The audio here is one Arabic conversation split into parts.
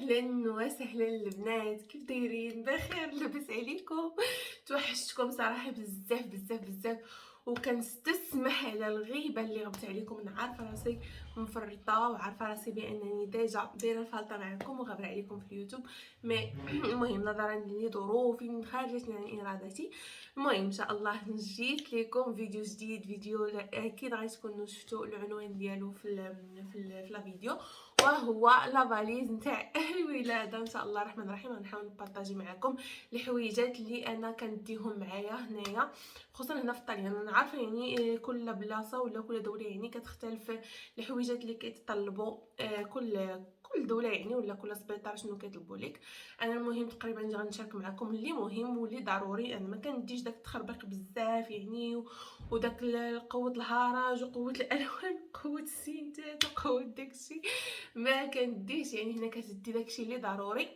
اهلا وسهلا البنات، كيف دايرين؟ بخير؟ لاباس عليكم؟ توحشتكم صراحه بزاف بزاف بزاف، وكنستسمح على الغيبه اللي غبت عليكم. انا عارفه راسي مفرطه وعارفه راسي بانني ديجا دايره الفالطه معكم وغبره عليكم في اليوتيوب، مي المهم نظرا لظروف خارجه عن ارادتي. المهم ان شاء الله جيت لكم فيديو جديد. فيديو اكيد غتكونوا شفتوا العنوان ديالو في لا فيديو، وهو لا فاليز نتاع الولاده. ان شاء الله الرحمن الرحيم غنحاول نبارطاجي معكم الحويجات اللي انا كنديهم معايا هنايا، خصوصا هنا في الطليان. انا عارفه يعني كل بلاصه ولا كل دوله يعني كتختلف الحويجات اللي كيتطلبوا، كل دوله يعني ولا كل سبيطار شنو كيطلبوا لك. انا المهم تقريبا غنشارك معكم اللي مهم واللي ضروري. انا ما كنديش داك التخربيق بزاف يعني، وداك قوه الهرج وقوه الالوان وقوه السينتات وقوه داكشي ما كنديش يعني. هنا كتدي داكشي اللي ضروري.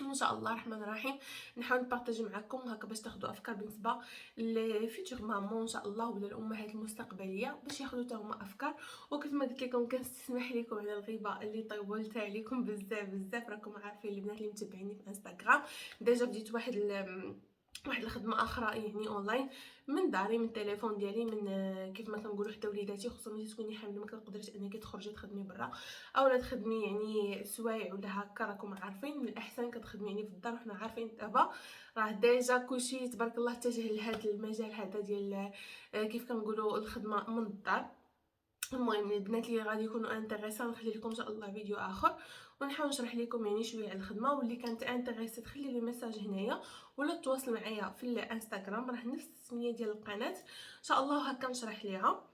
ان شاء الله الرحمن الرحيم نحاول نبارطاجي معكم هكا باش تاخذوا افكار بالنسبه لفيتور مامون ان شاء الله، ولا الامهات المستقبليه باش ياخذوا حتى هما افكار. وكيف ما قلت لكم كنستسمح لكم على الغيبه اللي طولت عليكم بزاف بزاف. راكم عارفين البنات اللي متابعيني في انستغرام ديجا بديت واحد الخدمه اخرى يعني اونلاين من داري، من التليفون ديالي، من كيف ما كنقولوا حتى وليداتي، خصوصا ملي تكوني حامله ما كتقدريش انك تخرجي تخدمي برا اولا تخدمي يعني سوايع ولا هكا. راكم عارفين من الاحسن كتخدمي يعني في الدار، وحنا عارفين دابا راه ديجا كلشي تبارك الله اتجه لهذا المجال هذا ديال كيف كنقولوا الخدمه من الدار. المهم البنات اللي غادي يكونوا انتريسا نخلي لكم ان شاء الله فيديو اخر ونحاول نشرح لكم يعني شويه على الخدمه. واللي كانت انتريسا تخلي لي ميساج هنايا ولا تواصل معايا في الانستغرام، راه نفس السميه ديال القناه ان شاء الله هكا نشرح ليها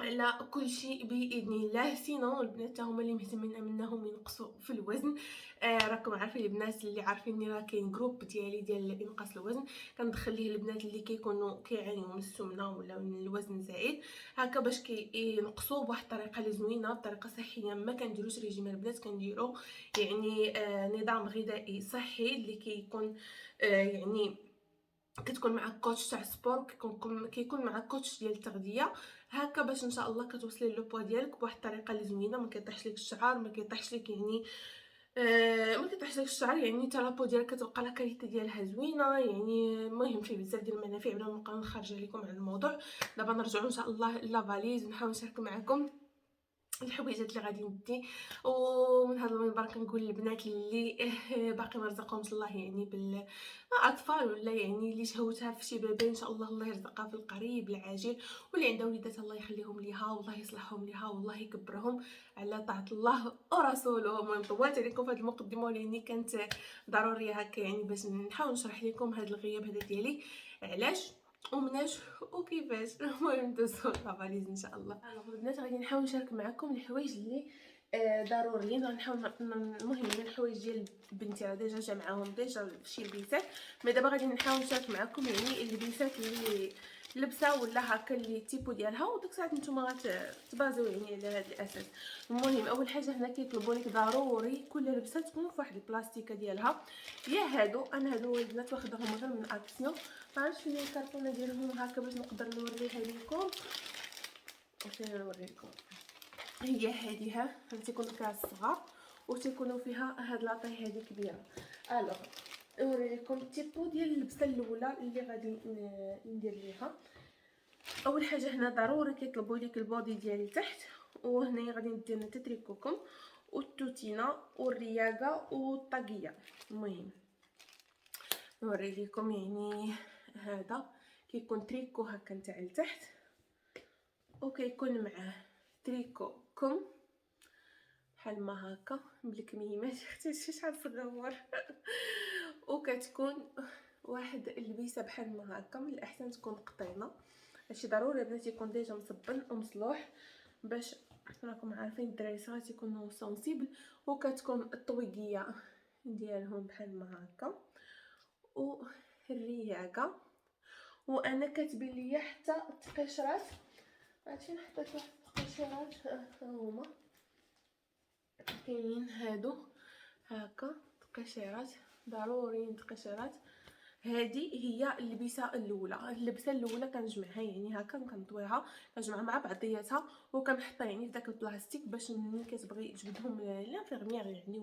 على كل شيء باذن الله. سينو البنات هما اللي مهتمين منهم ينقصوا في الوزن. راكم عارفين البنات اللي عارفيني راه كاين جروب ديالي ديال انقاص الوزن كندخل ليه البنات اللي كيكونوا كيعانيو من السمنه ولا من الوزن زايد هكا باش ينقصوا بواحد الطريقه اللي زوينه بطريقه صحيه. ما كنديروش ريجيم البنات، كنديروا يعني نظام غذائي صحي اللي كيكون يعني كتكون مع كوتش تاع سبور، كيكون مع كوتش ديال التغذيه هكا باش ان شاء الله كتوصلي لو بوا ديالك بواحد الطريقه اللي زوينه. ما كيطيحش لك الشعر، ما كيطيحش لك يعني ما كيطيحش لك الشعر يعني حتى لابو ديالك كتبقى لا كاليتي ديالها زوينه يعني. المهم فيه بزاف ديال المنافع. بلا ما نبقى نخرج عليكم على الموضوع، دابا نرجعوا ان شاء الله لا فاليز ونحاول نشارك معكم الحويجات اللي غادي ندي. ومن هذا المنبر كنقول للبنات اللي باقي ما رزقهمش الله يعني بالاطفال ولا يعني اللي شهوتها في شي بيبي ان شاء الله الله يرزقها في القريب العاجل، واللي عندها وليدات الله يخليهم ليها والله يصلحهم ليها والله يكبرهم على طاعه الله ورسوله. المهم طولت عليكم في هذه المقدمه ولاني كانت ضروريه هكا يعني باش نحاول نشرح لكم هذا الغياب هذا ديالي علاش ومناش وكيفاش. المهم ندوزو لافاليز ان شاء الله. البنات غادي نحاول نشارك معكم الحوايج اللي ضروريين. غنحاول المهم من الحوايج ديال بنتي راه ديجا جا معاهم ديجا شي لبيسات، مي دابا غادي نحاول نشارك معكم يعني اللبسات اللي لبسه ولا هكا اللي تيبو ديالها، وديك الساعه نتوما غتبازيو يعني على هذا الاساس. المهم اول حاجه هنا كيطلبوا لك ضروري كل لبسه تكون في واحد البلاستيكه ديالها. يا هادو انا هادو البنات واخداهم غير من اكسيون، معرفتش فين الكرتونه ديالهم هكا باش نقدر نوريها لكم. فين نوريكم؟ هي هذه تيكونوا فيها الصغار وتيكونوا فيها هاد لاطاي هذه كبيره. الوغ نوري لكم التيبو ديال اللبسه الاولى اللي غادي ندير ليها. اول حاجه هنا ضروري كيطلبوا لك البودي ديالي تحت، وهنايا غادي ندير لنا تتريكوكم والتوتينه والرياقه والطاقيه. المهم نوري لكم يعني هذا كيكون تريكو هكا نتاع لتحت، وكيكون معاه تريكو كم بحال ما هكا بالكميمات حتى شحال صغور وكتكون واحد اللبسه بحال ما هكا. من الاحسن تكون قطينه، هادشي ضروري بنات يكون ديجا مصبن ومصلوح باش راكم عارفين الدراري صغار تيكونوا سونسيبل. وكتكون الطويقيه ديالهم بحال ما هكا والرياقه. وانا كاتبين ليا حتى التقشرات، عرفتي حطيت واحد التقشرات هما كاينين هادو هكا تقشيرات ضروري تقشيرات هذه هي اللبسه الاولى. اللبسه الاولى كنجمعها يعني هكا، كنطويها كنجمعها مع بعضياتها وكنحطها يعني في داك البلاستيك باش ملي كتبغي تجبدهم لانفيرميير يعني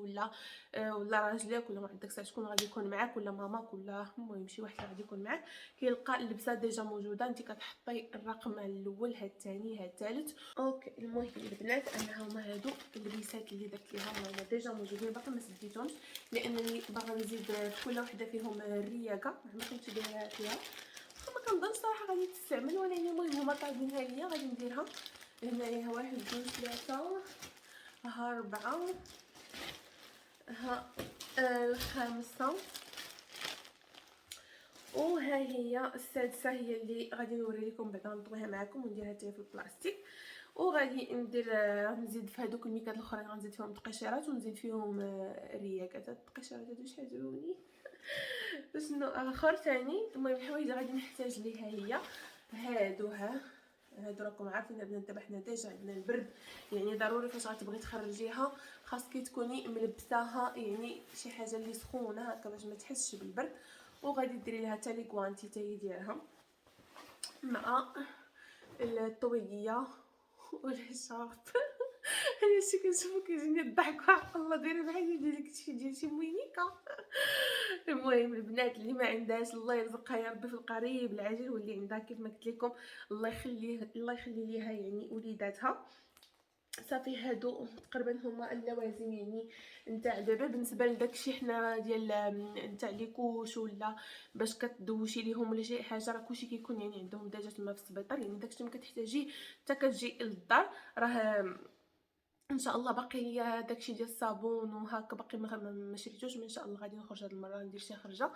ولا راجلك ولا ما عندك ساعه شكون غادي يكون معاك ولا ماماك ولا المهم شي واحد غادي يكون معاك، كيلقى اللبسه ديجا موجوده، انت كتحطي الرقم الاول ها الثاني ها الثالث. اوكي المهم البنات انا هما هادو اللبسات اللي درت ليها هما ديجا موجودين، باقي ما سديتهمش لانني باغا نزيد في كل وحده فيهم الرياقه ما كنتش دايره فيها، ما كنظنش صراحه غادي تستعمل، ولكن المهم هما طالبينها ليا غادي نديرها. هنايا 1 2 3 ها 4 ها 5 وها هي السادسه، هي اللي غادي نوري لكم بعدا نطويها معكم ونديرها حتى في البلاستيك. وغادي ندير نزيد في هذوك الميكات الاخرين غنزيد فيهم تقشيرات ونزيد فيهم رياقات. التقشيرات هادو شحال عجبوني. شنو اخر ثاني؟ المهم الحوايج غادي نحتاج ليها هي هادو هادو راكم عارفين البنات دابا حنا ديجا عندنا البرد، يعني ضروري فاش غتبغي تخرجيها خاصك تكوني ملبساها يعني شي حاجه اللي سخونه هكا باش ما تحسش بالبرد. وغادي ديري لها حتى لي كوانتي تاهي ديالها مع الطويقيه ولا شارب. انا شي كنشوفو كيجيني الضحك وحق الله، دايره بحال ديالك ديال شي موينيكا. المهم البنات اللي ما عندهاش الله يرزقها يا ربي في القريب العاجل، واللي عندها كيف ما قلت لكم الله يخلي ليها يعني وليداتها. صافي هادو تقريبا هما اللوازم يعني نتاع دابا. بالنسبه لداكشي حنا ديال نتاع لي كوش ولا باش كتدوشي ليهم ولا شي حاجه، راه كلشي كيكون يعني عندهم ديجا تما في السبيطار، يعني داكشي ما كتحتاجيه حتى كتجي للدار. راه ان شاء الله باقي ليا داكشي ديال الصابون وهكا باقي ما شريتوش، ان شاء الله غادي نخرج هاد المره ندير شي خرجه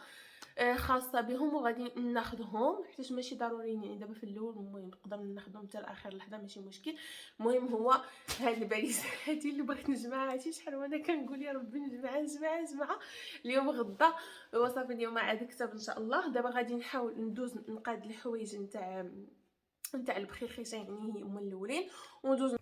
خاصه بهم وغادي ناخذهم حيت ماشي ضروري يعني دابا في الاول. المهم نقدر ناخذهم حتى لاخر لحظه ماشي مشكل. المهم هو هاد الباليز هادي اللي بغيت نجمعها، عرفتي شحال وانا كنقول يا ربي نجمعها اليوم غدا. وصافي اليوم عاد كتب ان شاء الله. دابا غادي نحاول ندوز نقاد الحوايج نتاع البخيخيشه يعني هما الاولين وندوز.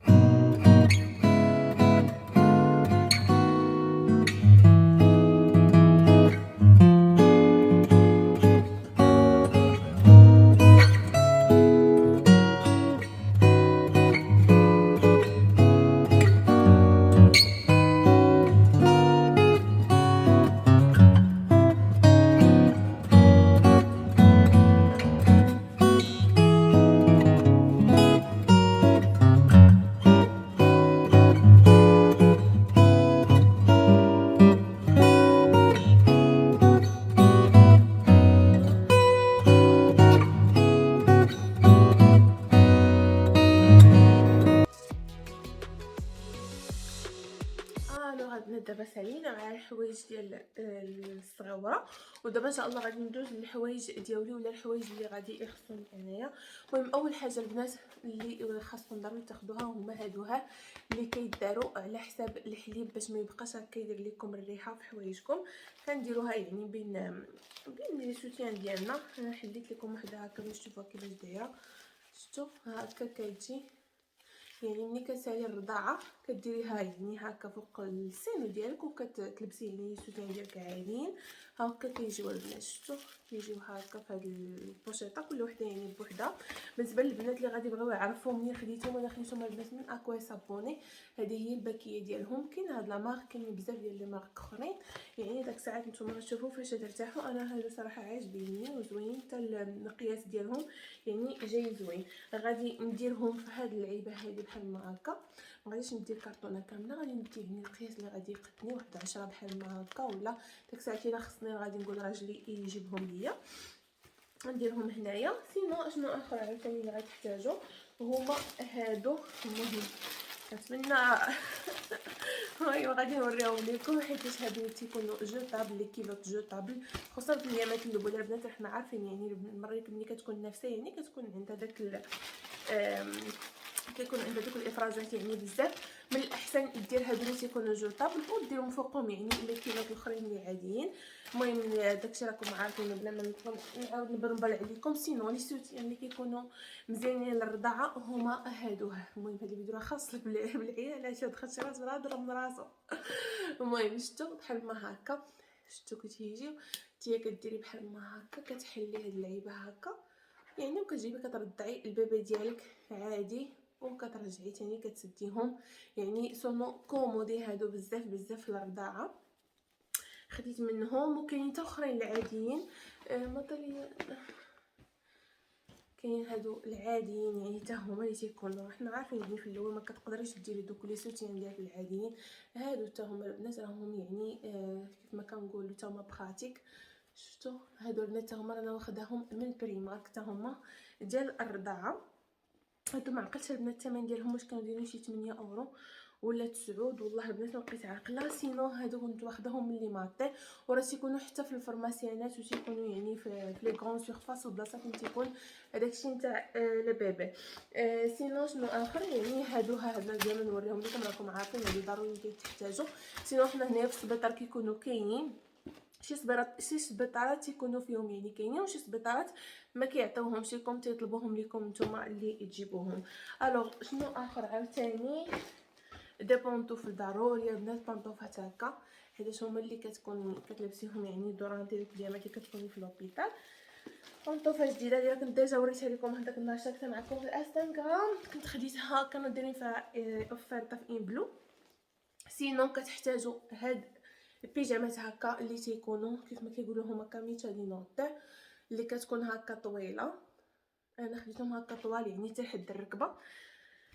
دابا سالينا مع الحوايج ديال الصغيره، ودابا ان شاء الله غادي ندوز للحوايج ديالي ولا الحوايج اللي غادي يخصوني انايا. المهم اول حاجه البنات اللي خاصكم ضروري تاخذوها هما هادوها اللي كيداروا على حساب الحليب باش ما يبقاش كيدير لكم الريحه في حوايجكم. كنديروها يعني بين لي سوتيان ديالنا. انا حليت لكم وحده هكا باش تشوفوها كيفاش دايره. شفتوا هكا كتجي يعني ملي كتسالي الرضاعه كديريها يعني هكا فوق السن ديالك وكتلبسي يعني السوتيان ديالك عاديين هكا كيجيو البنات. شفتوا كيجيو هكا في هاد البوشيطه كل وحده يعني بوحدها. بالنسبه للبنات اللي غادي يبغيو يعرفوا منين خديتهم، انا خديتهم البنات من اكوا صابوني. هذه هي الباكيه ديالهم. كاين هاد لا مارك كاين بزاف ديال لي مارك اخرين يعني داك الساعات نتوما غتشوفوا فاش ترتاحوا. انا هادو صراحه عاجبيني وزوينين حتى المقياس ديالهم يعني جاي زوين. غادي نديرهم في هاد العلبه هذه بحال ما هكا، ما غاديش ندير كرتونه كامله، غادي ندير يعني القياس اللي غادي يقدني واحد 10 بحال ما هكا، ولا داك الساعات الا خصني غادي نقول راجلي يجيبهم ليا نديرهم هنايا. سينو شنو اخر عاوتاني اللي غتحتاجوا هما هادو. المهم كنتمنى هاي غادي نوريهم لكم حيت هادو تيكونوا جوطابل لي كيلوط جوطابل، خصوصا في الايامات الاولى البنات حنا عارفين يعني المريض ملي كتكون نفسه يعني كتكون عندها داك كيكون عندها دوك الافرازات يعني بزاف. من الاحسن دير هادو اللي تيكونوا جوطابل وديرهم فوقهم يعني لي كيلوط الاخرين اللي عاديين. المهم داكشي راكم عارفين بلا ما نعاود نبرمبل عليكم. سينو لي سوت اللي كيكونوا مزيانين للرضاعه هما هادو. المهم هاد الفيديو خاص بالعيال علاش دخلت شي راس ضرب من راسو. المهم شفتوا بحال ما هكا، شفتوا كتيجيو نتيا كديري بحال ما هكا، كتحلي هاد اللعيبه هكا يعني، وكتجيبي كترضعي البيبي ديالك عادي، وكترجعي تاني كتسديهم. يعني سونو كومودي هادو بزاف بزاف في الرضاعه، خديت منهم. وكاين حتى اخرين العاديين مطلي، كاين هادو العاديين يعني حتى هما اللي تيكونوا، حنا عارفين يعني في الاول ما كتقدريش ديري دوك لي سوتيان ديالك العاديين. هادو حتى هما البنات راهم يعني كيف ما كنقولوا حتى هما براتيك. شفتوا هادو البنات حتى هما رانا واخداهم من بريمارك، حتى هما ديال الرضاعه. هادو ما عقلتش البنات الثمن ديالهم واش كانوا دايرين شي 8 اورو ولا 9. والله البنات ما بقيت عاقله. سينو هادو كنت واخداهم من لي مارطي، وراه تيكونوا حتى في الفرماسيانات وتيكونوا يعني في لي غران سيرفاس وبلاصات فين تيكون هداكشي نتاع لي بيبي. سينو شنو اخر يعني هادو هنا ديما نوريهم لكم، راكم عارفين هادو ضروري كتحتاجوا. سينو حنا هنايا في السبيطار كيكونوا كاينين شي سبيطارات تيكونوا فيهم يعني كاينين، وشي سبيطارات ما كيعطيوهمش لكم، تيطلبوهم لكم نتوما اللي تجيبوهم. الوغ شنو اخر عاوتاني، دي بونطوفل ضروري البنات، بونطوفات هكا حيت هما اللي كتكون كتلبسيهم يعني دوران ديال البيجامات اللي كتكوني في لوبيتال. بونطوفه جديده اللي كنت ديجا وريتها لكم هذاك النهار، شاركتها معكم في الانستغرام، كنت خديتها كانوا دايرين فيها اوفرطه في ان بلو. سينو كتحتاجوا هاد البيجامات هكا اللي تيكونوا كيف ما كيقولوا هما كاميتالينوط، اللي كتكون هكا طويله. انا خديتهم هكا طوال يعني حتى لحد الركبه.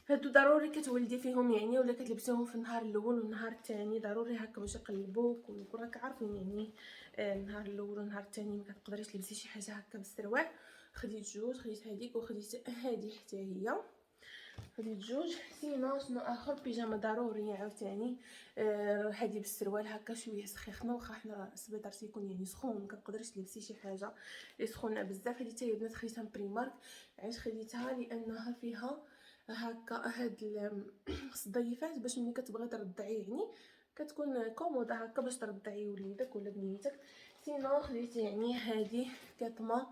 هادو ضروري كتولدي فيهم يعني، ولا كتلبسيهم في النهار الاول والنهار الثاني ضروري هكا باش يقلبوك. وراك عارفين يعني النهار الاول والنهار الثاني ما كتقدريش تلبسي شي حاجه هكا بالسروال. خديت جوج، خديت هذيك وخديت هذه حتى هي، خديت جوج. سينو شنو اخر، بيجاما ضروري عاوتاني هذه بالسروال هكا شويه سخيخه، واخا حنا السبيطار تيكون يعني سخون ما كتقدريش تلبسي شي حاجه اللي سخونه بزاف. هذه حتى هي البنات خديتها من بريمارك. علاش خديتها؟ لانها فيها هكا هاد الصديفات باش ملي كتبغي ترضعي يعني كتكون كوموده هكا باش ترضعي وليدك ولا بنيتك. سينو خديت يعني هذه كطمه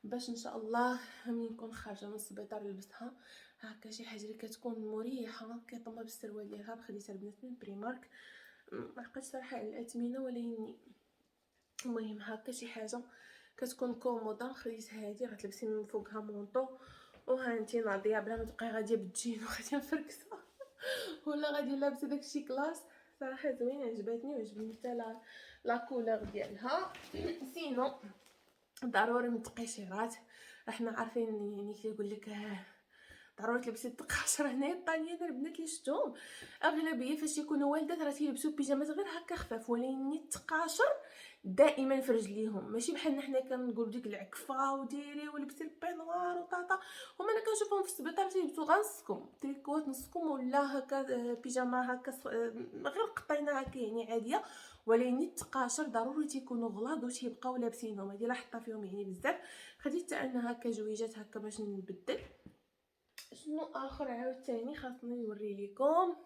باش ان شاء الله ملي نكون خارجه من السبيطار نلبسها هكا شي حاجه اللي كتكون مريحه. كيطمه بالسروال ديالها، خديتها البنات من بريمارك. ما عقلتش صراحه على الاثمنه ولكن المهم هكا شي حاجه كتكون كوموده. خديت هذه غتلبسي من فوقها مونطو، وها انتي ناضيه بلا ما تبقاي غاديه بالجين وغاديه مفركسه ولا غادي لابسه داكشي كلاس. صراحه زوينه عجبتني، وعجبني حتى لا كولور ديالها. سينو ضروري من التقيشيرات، احنا عارفين يعني كيقول لك ضروري تلبسي التقاشر. هنايا الطاليان البنات اللي شفتهم اغلبيه فاش يكونوا والدات راه تيلبسوا بيجامات غير هكا خفاف، ولكن التقاشر دائما في رجليهم، ماشي بحالنا حنا كنقولوا ديك العكفه وديري ولبسي البينوار وطاطا. هما انا كنشوفهم في السبيطار تيلبسوا غير نصكم تريكوات نصكم ولا هكا بيجاما هكا غير قطينه هكا يعني عاديه. ولكن التقاشر ضروري تيكونوا غلاظ وتيبقاو لابسينهم، هذه لاحظتها فيهم يعني بزاف. خديت حتى انا هكا جويجات هكا باش نبدل. شنو اخر عاوتاني خاصني نوري لكم،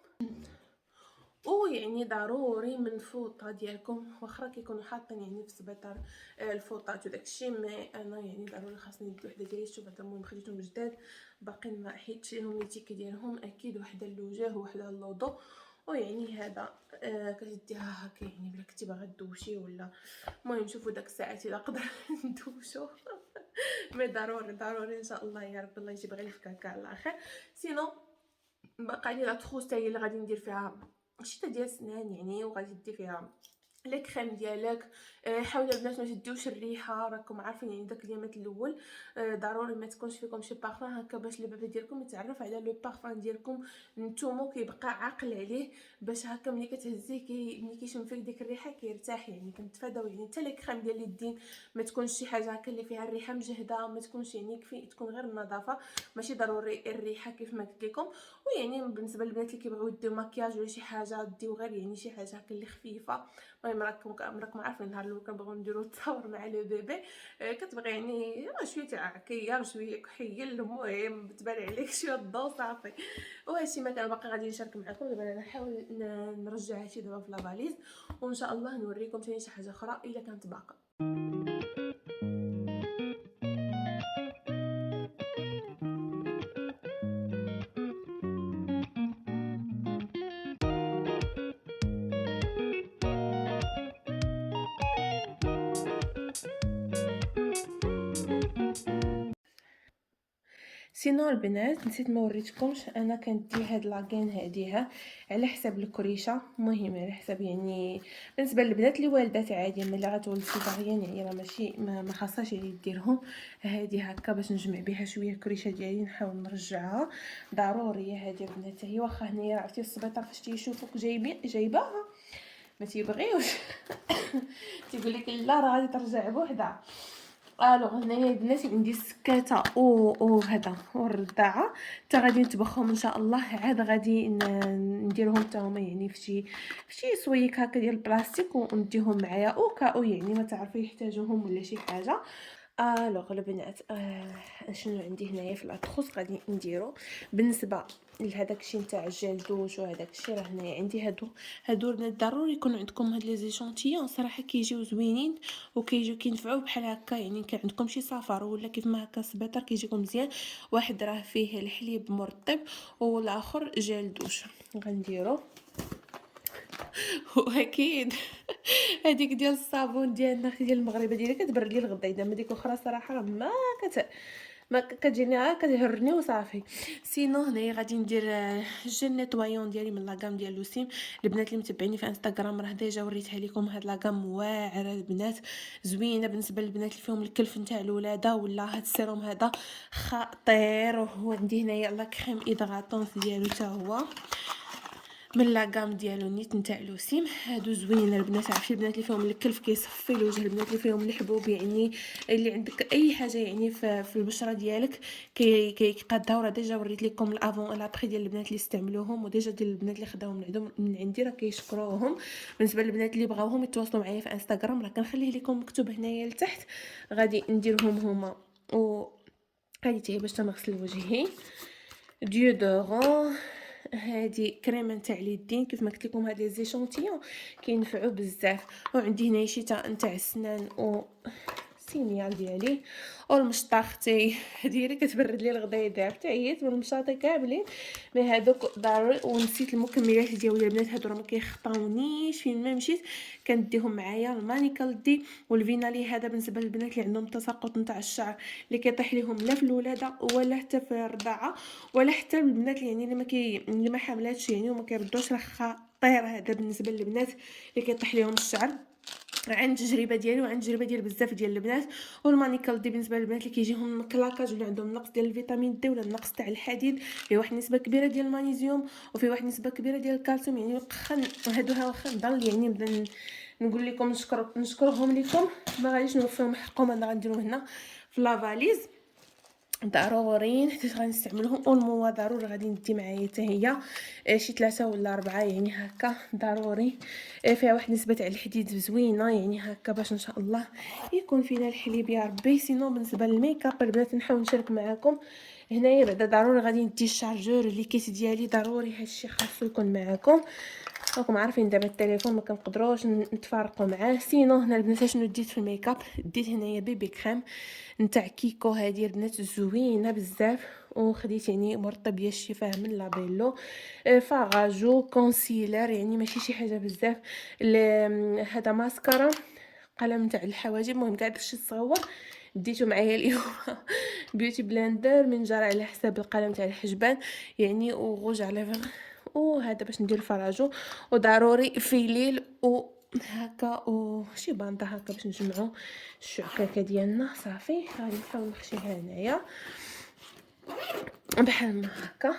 يعني ضروري من الفوطه ديالكم، واخا كيكونوا حاطين يعني في السبيطار الفوطات وداكشي، مي انا يعني ضروري خاصني ندي وحده ديالي. شوف هذا المهم خديتهم جداد باقيين ما حيدتش لهم التيكي ديالهم، اكيد وحده للوجه وحده للوضو. ويعني هذا كتديها هكا يعني بلا كنتي باغا دوشي ولا المهم نشوفوا داك الساعات الا قدر ندوشو مي ضروري ان شاء الله يا رب الله يجيب غير الفكاكه على خير. سينو باقا لي لا تخوس تاهي اللي غادي ندير فيها شتا ديال السنان يعني، وغادي دير فيها لي كريم ديالك. حاولوا البنات ما تديوش الريحه، راكم عارفين يعني داك اليامات الاول ضروري ما تكونش فيكم شي بارفان هكا باش البيبي ديالكم يتعرف على لو بارفان ديالكم نتوما، كيبقى عاقل عليه باش هكا ملي كتهزيه ملي كيشم فيك ديك الريحه كيرتاح. يعني كنتفاداو يعني حتى لي كريم ديال اليدين ما تكونش شي حاجه هكا اللي فيها الريحه مجهده، ما تكونش يعني تكون غير النظافه، ماشي ضروري الريحه كيف ما قلت لكم. ويعني بالنسبه للبنات اللي كيبغيو يديو مكياج ولا شي حاجه ديو غير يعني شي حاجه هكا اللي خفيفه. المهم راكم عارفين النهار الاول كنبغيو نديرو تصاور مع لو بيبي كتبغي يعني شويه تعكيه شويه كحيل، المهم تبان عليك شويه الضو صافي. وهادشي ما كان باقي غادي نشارك معكم. دابا انا نحاول نرجع هادشي دابا في لافاليز، وان شاء الله نوريكم ثاني شي حاجه اخرى الا كانت باقا. سينو البنات نسيت ما وريتكمش، انا كندي هاد لاكين هاديها على حساب الكريشه، المهم على حساب يعني بالنسبه للبنات اللي والدات عادي، اما اللي غتولد سيزاريان يعني راه ماشي ما خاصهاش يعني ديرهم هادي هكا باش نجمع بها شويه الكريشه ديالي نحاول نرجعها. ضروريه هادي البنات، هي واخا هنايا عرفتي السبيطار فاش تيشوفوك جايباها ما تيبغيوش تيقول لك لا راه غادي ترجع بوحدها. الوغ هنايا البنات عندي السكاته و هذا والرضاعه حتى غادي نطبخهم ان شاء الله، عاد غادي نديرهم حتى هما يعني في شي سويك هكا ديال البلاستيك ونديهم معايا او كاو يعني ما تعرفوا يحتاجوهم ولا شي حاجه. الوغ البنات شنو عندي هنايا في لاطخوص غادي نديرو بالنسبه لهداك الشيء نتاع الجل دوش وهداك الشيء. راه هنايا عندي هادو البنات ضروري يكون عندكم هاد لي زيشونتيون صراحه كيجيو زوينين وكيجيو كينفعوا بحال هكا، يعني كان عندكم شي سفر ولا كيف ما هكا سبيطار كيجيكم مزيان. واحد راه فيه الحليب مرطب والاخر جل دوش غنديرو واكيد هذيك ديال الصابون ديالنا ديال المغرب ديالي كتبرد لي الغدا، اذا ما ديك اخرى صراحه ما كتجيني كتهرني وصافي. سينو هنايا غادي ندير جل نيطوايون ديالي من لاكام ديال لوسيم. البنات اللي متبعيني في انستغرام راه ديجا وريتها لكم، هاد لاكام واعره البنات زوينه بالنسبه للبنات اللي فيهم الكلف نتاع الولاده ولا هاد السيروم هذا خطير. وهو عندي هنايا لا كريم ايدغاتونس ديالو حتى هو من لاكام ديالو نيت نتاع لوسيم. هادو زوينين البنات، عرفتي البنات اللي فيهم الكلف كيصفي الوجه، البنات اللي فيهم الحبوب يعني اللي عندك اي حاجه يعني في البشره ديالك كيقادها. وراه ديجا وريت لكم الافون لابري ديال البنات اللي استعملوهم وديجا ديال البنات اللي خداوهم من عندي راه كيشكروهم. بالنسبه للبنات اللي بغاوهم يتواصلوا معايا في انستغرام راه كنخليه لكم مكتوب هنايا لتحت، غادي نديرهم هما و هادي حتى هي باش تنغسل وجهي. ديودورون هادي كريمه نتاع اليدين كيف ما قلت لكم، هاد لي زيشونتيون كينفعوا بزاف. وعندي هنايا شي تاع نتاع السنان و سينيال ديالي والمشطاختي ديالي كتبرد لي الغدايد حتى عييت من المشاطي كاملين مي هادوك ضروري. ونسيت المكملات ديالي البنات، هادو راه ما كيخطاونيش فين ما مشيت كنديهم معايا. المانيكال دي والفينالي هذا بالنسبه للبنات اللي عندهم تساقط نتاع الشعر اللي كيطيح لهم لا في الولاده ولا حتى في الرضاعه ولا حتى البنات اللي يعني اللي ما حاملاتش يعني وما كيردوش، راه خطير هذا بالنسبه للبنات اللي كيطيح لهم الشعر. عن تجربه ديالي وعن تجربه ديال بزاف ديال البنات. والمانيكال دي بالنسبه للبنات اللي كيجيهم كلاكاج ولا عندهم نقص ديال الفيتامين دي ولا نقص تاع الحديد، فيه واحد النسبه كبيره ديال المغنيسيوم وفيه واحد النسبه كبيره ديال الكالسيوم. يعني هادوها واخا نضل يعني نبدا نقول لكم نشكرهم لكم ما غاديش نوفيهم حقهم، انا غنديرهم هنا في لافاليز ضروريين حيت غنستعملهم. والموا ضروري غادي ندي معايا حتى هي شي 3 ولا 4 يعني هكا ضروري. فيها واحد نسبه تاع الحديد زوينه يعني هكا باش ان شاء الله يكون فينا الحليب يا ربي. سينو بالنسبه للميكاب البنات نحاول نشارك معكم هنايا بعدا ضروري غادي ندي الشارجور اللي كيس ديالي ضروري هادشي خاصو يكون معكم. راكم عارفين دابا التليفون ما كنقدروش نتفارقوا معاه. سينو هنا البنات شنو ديت في الميكاب، ديت هنايا بيبي كريم نتاع كيكو هذه البنات زوينه بزاف وخديت يعني مرطب ديال الشفاه من لابيلو. فاغاجو كونسيلر يعني ماشي شي حاجه بزاف. هذا ماسكارا قلم نتاع الحواجب، المهم كاع داكشي الصغور ديتو معايا اليوم بيوتي بلندر من جرى على حساب القلم تاع الحجبان يعني وغوج على فغ. وهذا باش ندير الفراجو وضروري فيليل و هكا وشي بانطه هكا باش نجمعوا الشعكاكه ديالنا. صافي غادي نحاول نخشيها هنايا بحال ما هكا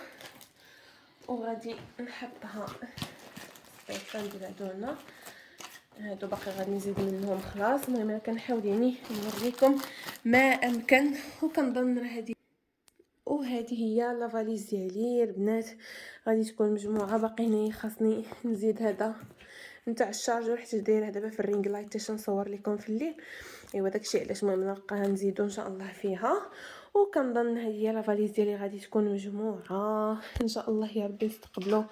وغادي نحطها صافي. ندير هادو باقي غادي نزيد منهم خلاص. المهم انا كنحاول يعني نوريكم ما امكن وكنظن راه وهذه هي لافاليز ديالي البنات غادي تكون مجموعه. باقي هنايا خاصني نزيد هذا نتاع الشارجور حيت دايره دابا في الرينغ لايت باش نصور لكم في الليل. ايوا داكشي علاش المهم نبقى نزيدو ان شاء الله فيها. وكنظن هذه هي لافاليز ديالي غادي تكون مجموعه ان شاء الله. يا ربي نستقبلوا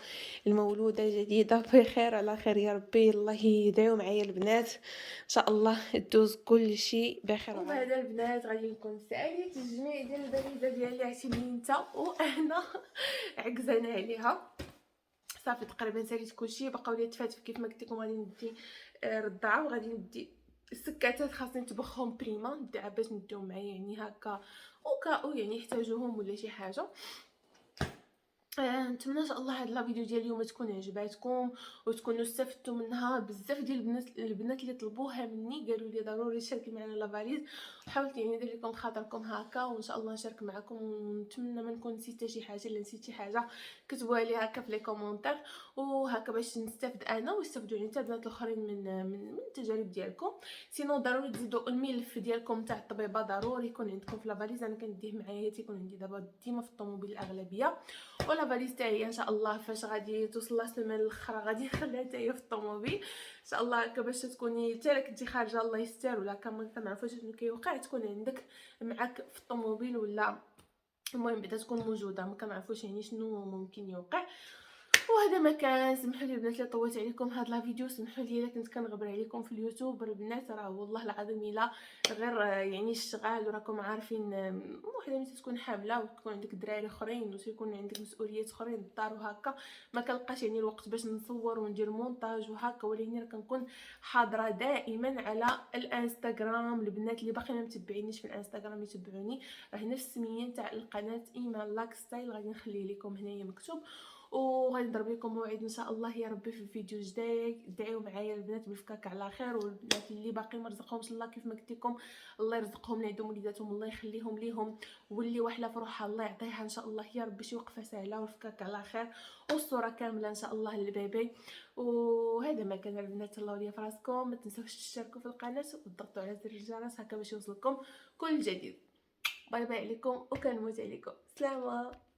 المولوده الجديده بخير على خير يا ربي. الله يدعيو معايا البنات ان شاء الله دوز كل شيء بخير. وهذا البنات غادي نكون ساليت الجميع ديال البريده ديالي عتيني نتا وانا عكزانه عليها صافي تقريبا ساليت كلشي. بقاو لي تفاتف كيف ما قلت لكم غادي ندي رضعه وغادي ندي السكاتات خاصني نطبخهم بريما باش نديهم معايا يعني هكا وكاو يعني يحتاجوهم ولا شي حاجه. نتمنى ان شاء الله هاد لا فيديو ديال اليوم تكون عجباتكم وتكونوا استفدتوا منها. بزاف ديال البنات اللي طلبوها مني قالوا لي ضروري شاركي معنا لا فاليز، حاولت يعني ندير لكم خاطركم هكا وان شاء الله نشارك معكم، ونتمنى ما نكون نسيت حتى شي حاجه. الا نسيت شي حاجه كتبوها لي هكا في لي كومونتير وهكا باش نستافد انا ويستافدوا يعني حتى البنات الاخرين من التجارب ديالكم. سينو ضروري تزيدوا الملف ديالكم تاع الطبيبه، ضروري يكون عندكم في لا فاليز. انا كنديه معايا تيكون عندي دابا ديما في الطوموبيل الاغلبيه، ولا فاليز تاعي ان شاء الله فاش غادي توصل لا سيمين الاخرى غادي نخليها حتى هي في الطوموبيل ان شاء الله هكا باش تكوني حتى كنتي خارجه الله يستر ولا كنعرفوا شنو كيوقع تكون عندك معاك في الطوموبيل، ولا المهم بعدا تكون موجوده ما كنعرفوش يعني شنو ممكن يوقع. وهذا ما كان. سمحوا لي البنات اللي طولت عليكم هاد لا فيديو، سمحوا لي الا كنت كنغبر عليكم في اليوتيوب. البنات راه والله العظيم الا غير يعني الشغال وراكم عارفين وحده ملي تكون حامله وتكون عندك دراري اخرين وتكون عندك مسؤوليات اخرين الدار وهكا، ما كنلقاش يعني الوقت باش نصور وندير مونتاج وهكا. ولكن راه كنكون حاضره دائما على الانستغرام. البنات اللي باقي ما متبعينيش في الانستغرام يتبعوني، راه نفس السميه تاع القناه ايمان لاك ستايل غادي نخليه لكم هنايا مكتوب. وغادي نضرب لكم موعد ان شاء الله يا ربي في الفيديو جديد. دعيو معايا البنات بالفكاك على خير، والبنات اللي باقي ما رزقهمش الله كيف ما قلت لكم الله يرزقهم اللي عندهم وليداتهم الله يخليهم ليهم، واللي وحله في روحها الله يعطيها ان شاء الله يا ربي شي وقفه سهله والفكاك على خير والصوره كامله ان شاء الله للبيبي. وهذا ما كان البنات، الله وليا فراسكم. ما تنساوش تشتركوا في القناه وتضغطوا على زر الجرس هكا باش يوصلكم كل جديد. باي باي عليكم وكنموت عليكم. سلامه.